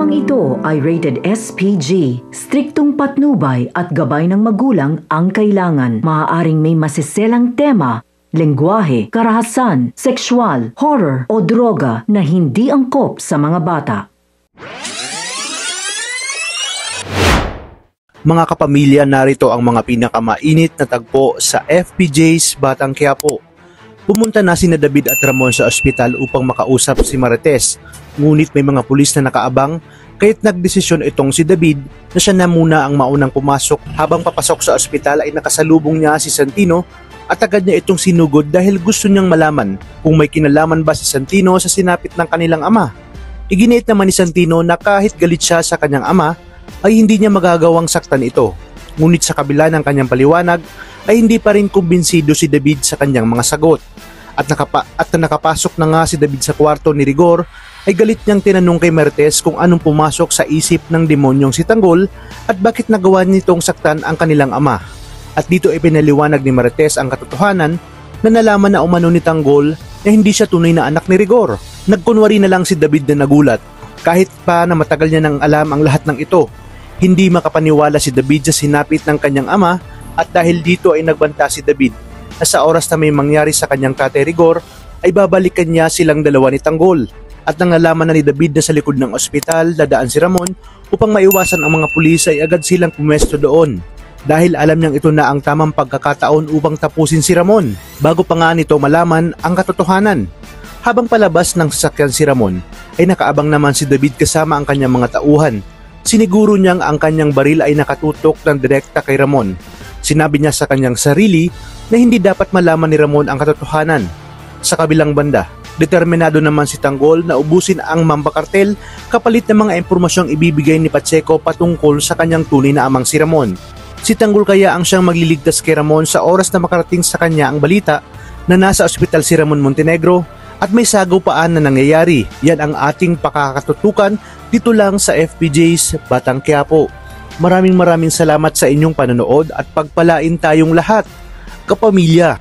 Programang ito ay rated SPG. Striktong patnubay at gabay ng magulang ang kailangan. Maaaring may masiselang tema, lengguwahe, karahasan, sexual, horror o droga na hindi angkop sa mga bata. Mga kapamilya, narito ang mga pinakamainit na tagpo sa FPJ's Batang Quiapo. Pumunta na sina David at Ramon sa ospital upang makausap si Marites. Ngunit may mga pulis na nakaabang, kaya't nagdesisyon itong si David na siya na muna ang maunang pumasok. Habang papasok sa ospital ay nakasalubong niya si Santino at agad niya itong sinugod dahil gusto niyang malaman kung may kinalaman ba si Santino sa sinapit ng kanilang ama. Iginiit naman ni Santino na kahit galit siya sa kanyang ama ay hindi niya magagawang saktan ito. Ngunit sa kabila ng kanyang paliwanag ay hindi pa rin kumbinsido si David sa kanyang mga sagot. At nakapasok na nga si David sa kwarto ni Rigor ay galit niyang tinanong kay Marites kung anong pumasok sa isip ng demonyong si Tanggol at bakit nagawa nitong saktan ang kanilang ama. At dito ay pinaliwanag ni Marites ang katotohanan na nalaman na umano ni Tanggol na hindi siya tunay na anak ni Rigor. Nagkunwari na lang si David na nagulat kahit pa na matagal niya nang alam ang lahat ng ito. Hindi makapaniwala si David sa sinapit ng kanyang ama at dahil dito ay nagbanta si David na sa oras na may mangyari sa kanyang tatay Rigor ay babalikan niya silang dalawa ni Tanggol. At nang nalaman na ni David na sa likod ng ospital dadaan si Ramon upang maiwasan ang mga pulis ay agad silang pumesto doon. Dahil alam niyang ito na ang tamang pagkakataon upang tapusin si Ramon bago pa nga nito malaman ang katotohanan. Habang palabas ng sasakyan si Ramon ay nakaabang naman si David kasama ang kanyang mga tauhan. Siniguro niyang ang kanyang baril ay nakatutok ng direkta kay Ramon. Sinabi niya sa kanyang sarili na hindi dapat malaman ni Ramon ang katotohanan. Sa kabilang banda, determinado naman si Tanggol na ubusin ang Mamba Cartel kapalit ng mga impormasyong ibibigay ni Pacheco patungkol sa kanyang tunay na amang si Ramon. Si Tanggol kaya ang siyang magliligtas kay Ramon sa oras na makarating sa kanya ang balita na nasa ospital si Ramon Montenegro at may sagupaan na nangyayari. Yan ang ating pakakatutukan dito lang sa FPJ's Batang Quiapo. Maraming salamat sa inyong panonood at pagpalain tayong lahat, kapamilya.